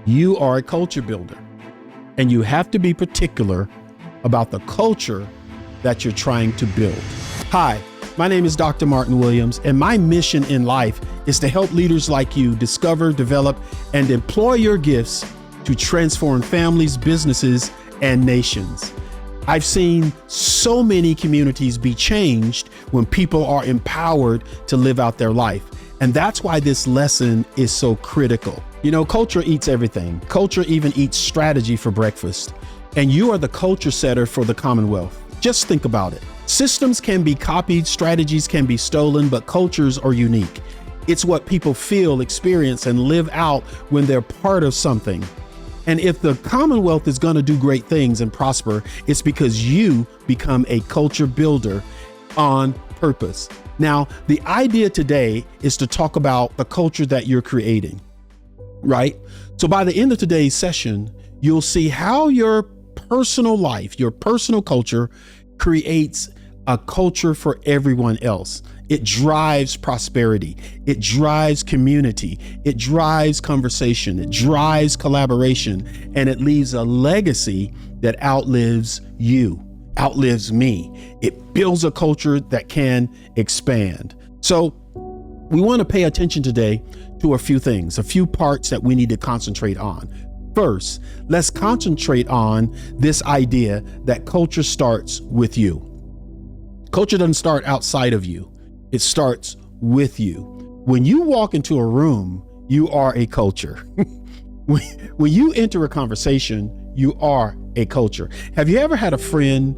You are a culture builder, and you have to be particular about the culture that you're trying to build. Hi, my name is Dr. Martin Williams, and my mission in life is to help leaders like you discover, develop, and employ your gifts to transform families, businesses, and nations. I've seen so many communities be changed when people are empowered to live out their life. And that's why this lesson is so critical. You know, culture eats everything. Culture even eats strategy for breakfast. And you are the culture setter for the Commonwealth. Just think about it. Systems can be copied, strategies can be stolen, but cultures are unique. It's what people feel, experience, and live out when they're part of something. And if the Commonwealth is going to do great things and prosper, it's because you become a culture builder on purpose. Now, the idea today is to talk about the culture that you're creating, right? So by the end of today's session, you'll see how your personal life, your personal culture creates a culture for everyone else. It drives prosperity. It drives community. It drives conversation. It drives collaboration, and it leaves a legacy that outlives you, outlives me. It builds a culture that can expand. So we want to pay attention today to a few things, a few parts that we need to concentrate on. First, let's concentrate on this idea that culture starts with you. Culture doesn't start outside of you. It starts with you. When you walk into a room, you are a culture. When you enter a conversation, you are a culture. Have you ever had a friend,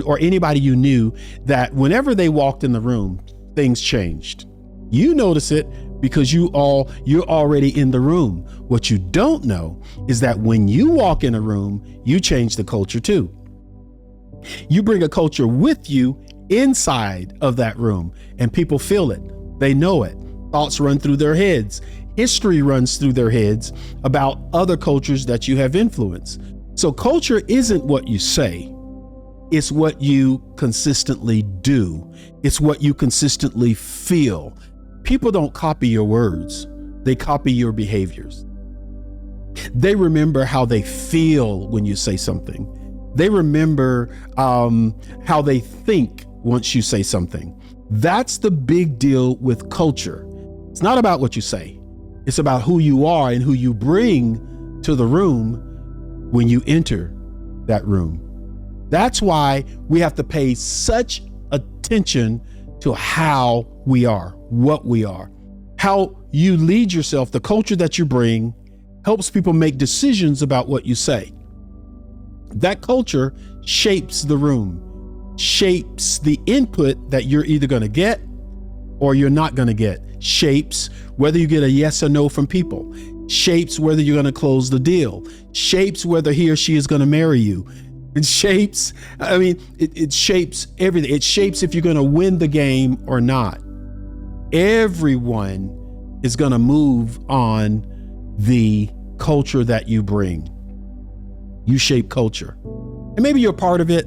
or anybody you knew that whenever they walked in the room, things changed? You notice it because you're already in the room. What you don't know is that when you walk in a room, you change the culture too. You bring a culture with you inside of that room, and people feel it. They know it. Thoughts run through their heads. History runs through their heads about other cultures that you have influenced. So culture isn't what you say. It's what you consistently do. It's what you consistently feel. People don't copy your words. They copy your behaviors. They remember how they feel when you say something. They remember how they think once you say something. That's the big deal with culture. It's not about what you say. It's about who you are and who you bring to the room when you enter that room. That's why we have to pay such attention to how we are, what we are, how you lead yourself. The culture that you bring helps people make decisions about what you say. That culture shapes the room, shapes the input that you're either going to get or you're not going to get, shapes whether you get a yes or no from people, shapes whether you're going to close the deal, shapes whether he or she is going to marry you. It shapes, it shapes everything. It shapes if you're going to win the game or not. Everyone is going to move on the culture that you bring. You shape culture. And maybe you're a part of it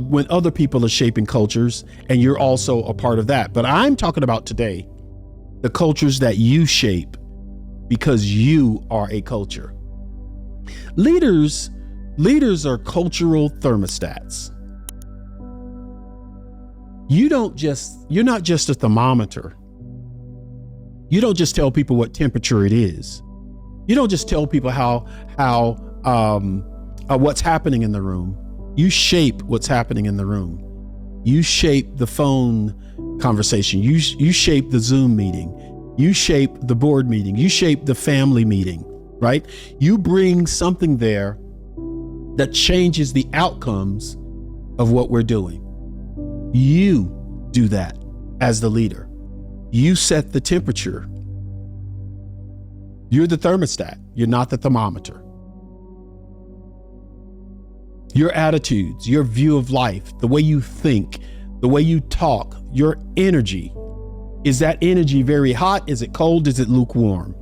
when other people are shaping cultures, and you're also a part of that. But I'm talking about today, the cultures that you shape because you are a culture. Leaders are cultural thermostats. You're not just a thermometer. You don't just tell people what temperature it is. You don't just tell people what's happening in the room. You shape what's happening in the room. You shape the phone conversation. You shape the Zoom meeting. You shape the board meeting. You shape the family meeting, right? You bring something there that changes the outcomes of what we're doing. You do that as the leader. You set the temperature. You're the thermostat. You're not the thermometer. Your attitudes, your view of life, the way you think, the way you talk, your energy. Is that energy very hot? Is it cold? Is it lukewarm?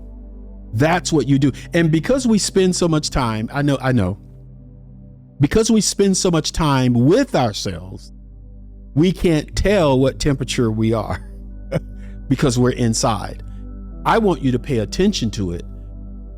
That's what you do. And because we spend so much time, I know, because we spend so much time with ourselves, we can't tell what temperature we are because we're inside. I want you to pay attention to it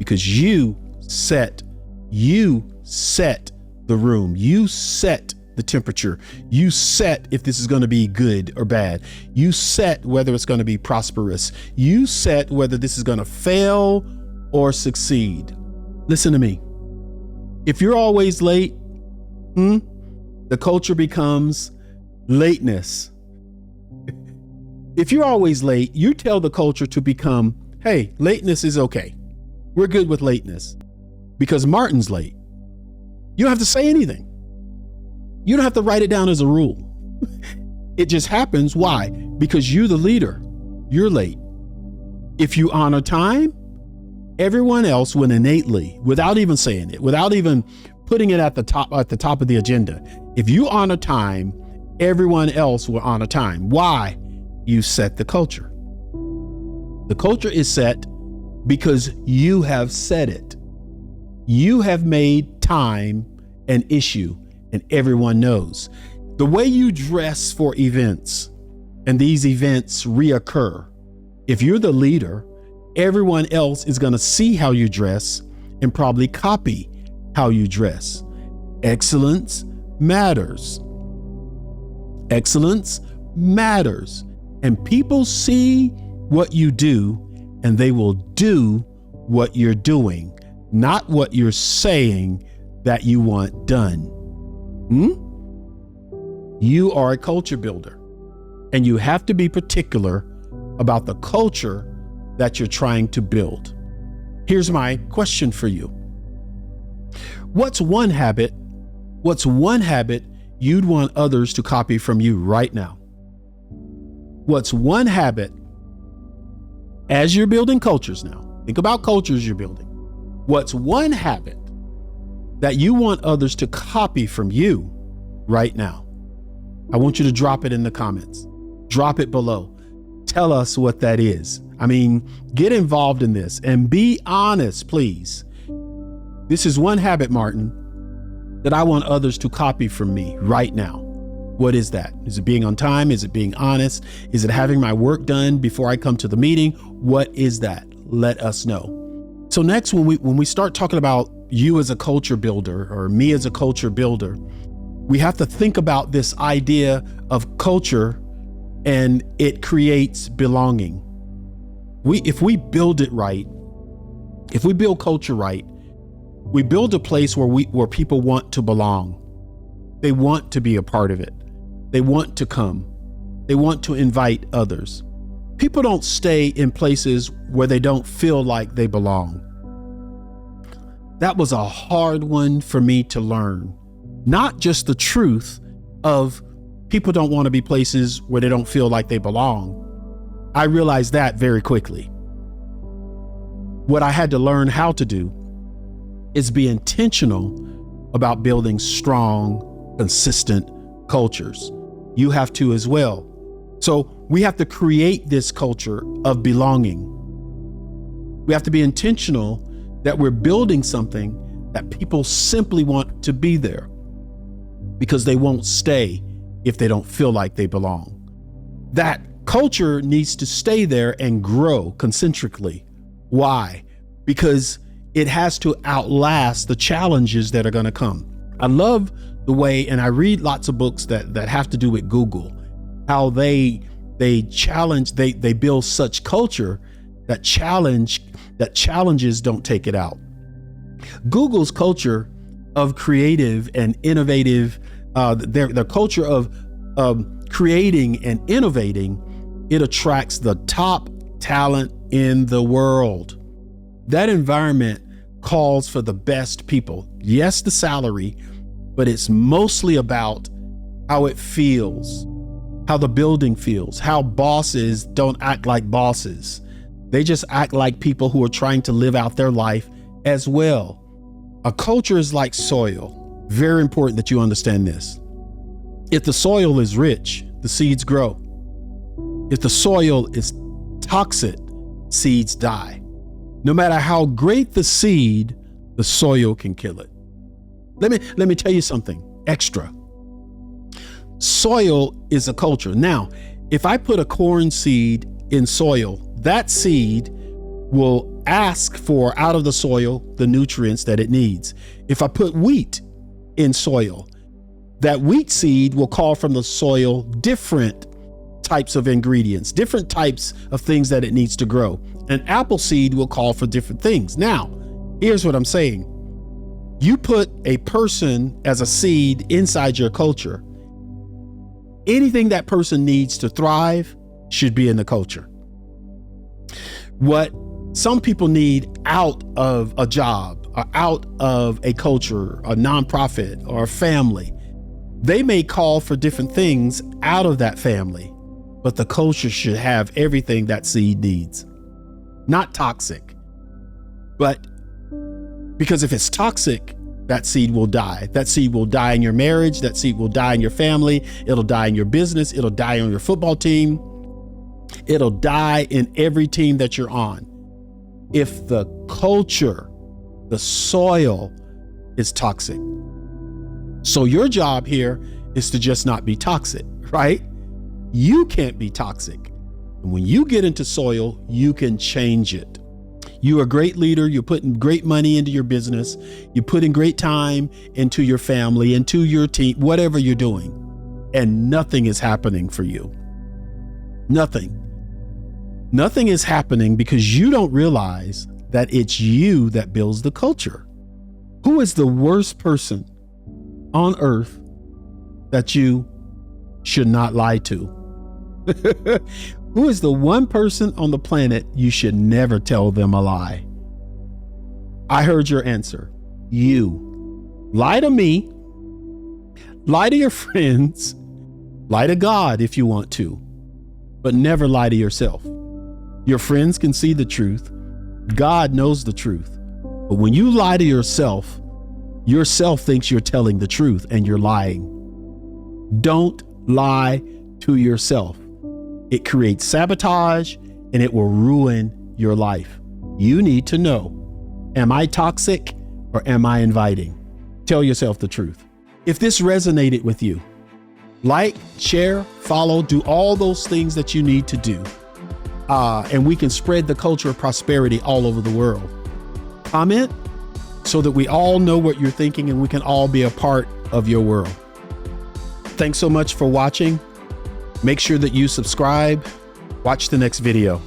because you set the room. You set the temperature. You set if this is going to be good or bad. You set whether it's going to be prosperous. You set whether this is going to fail or succeed. Listen to me. If you're always late, the culture becomes lateness. If you're always late, you tell the culture to become, hey, lateness is okay. We're good with lateness because Martin's late. You don't have to say anything. You don't have to write it down as a rule. It just happens. Why? Because you're the leader. You're late. If you honor time, everyone else will innately, without even saying it, without even putting it at the top of the agenda. If you honor time, everyone else will honor time. Why? You set the culture. The culture is set because you have set it. You have made time an issue, and everyone knows. The way you dress for events, and these events reoccur, if you're the leader, everyone else is going to see how you dress and probably copy how you dress. Excellence matters. Excellence matters. And people see what you do, and they will do what you're doing, not what you're saying that you want done. You are a culture builder, and you have to be particular about the culture that you're trying to build. Here's my question for you. What's one habit you'd want others to copy from you right now? What's one habit, as you're building cultures now, think about cultures you're building. What's one habit that you want others to copy from you right now? I want you to drop it in the comments. Drop it below. Tell us what that is. I mean, get involved in this and be honest, please. This is one habit, Martin, that I want others to copy from me right now. What is that? Is it being on time? Is it being honest? Is it having my work done before I come to the meeting? What is that? Let us know. So next, when we start talking about you as a culture builder or me as a culture builder, we have to think about this idea of culture, and it creates belonging. If we build it right, if we build culture right, we build a place where people want to belong. They want to be a part of it. They want to come. They want to invite others. People don't stay in places where they don't feel like they belong. That was a hard one for me to learn. Not just the truth of people don't want to be places where they don't feel like they belong. I realized that very quickly. What I had to learn how to do is be intentional about building strong, consistent cultures. You have to as well. So we have to create this culture of belonging. We have to be intentional that we're building something that people simply want to be there because they won't stay if they don't feel like they belong. That culture needs to stay there and grow concentrically. Why? Because it has to outlast the challenges that are going to come. I love the way, and I read lots of books that have to do with Google, how they build such culture that challenges don't take it out. Google's culture of creative and innovative, their culture of creating and innovating, it attracts the top talent in the world. That environment calls for the best people. Yes, the salary, but it's mostly about how it feels, how the building feels, how bosses don't act like bosses. They just act like people who are trying to live out their life as well. A culture is like soil. Very important that you understand this. If the soil is rich, the seeds grow. If the soil is toxic, seeds die. No matter how great the seed, the soil can kill it. Let me tell you something extra. Soil is a culture. Now, if I put a corn seed in soil, that seed will ask for out of the soil the nutrients that it needs. If I put wheat in soil, that wheat seed will call from the soil different types of ingredients, different types of things that it needs to grow. An apple seed will call for different things. Now, here's what I'm saying. You put a person as a seed inside your culture. Anything that person needs to thrive should be in the culture. What some people need out of a job or out of a culture, a nonprofit or a family, they may call for different things out of that family, but the culture should have everything that seed needs. Not toxic, but because if it's toxic, that seed will die. That seed will die in your marriage. That seed will die in your family. It'll die in your business. It'll die on your football team. It'll die in every team that you're on. If the culture, the soil is toxic. So your job here is to just not be toxic, right? You can't be toxic. And when you get into soil, you can change it. You're a great leader. You're putting great money into your business. You're putting great time into your family, into your team, whatever you're doing. And nothing is happening for you. Nothing. Nothing is happening because you don't realize that it's you that builds the culture. Who is the worst person on earth that you should not lie to? Who is the one person on the planet you should never tell them a lie? I heard your answer. You. Lie to me. Lie to your friends. Lie to God if you want to, but never lie to yourself. Your friends can see the truth. God knows the truth. But when you lie to yourself thinks you're telling the truth and you're lying. Don't lie to yourself. It creates sabotage and it will ruin your life. You need to know, am I toxic or am I inviting? Tell yourself the truth. If this resonated with you, like, share, follow, do all those things that you need to do. And we can spread the culture of prosperity all over the world. Comment so that we all know what you're thinking and we can all be a part of your world. Thanks so much for watching. Make sure that you subscribe. Watch the next video.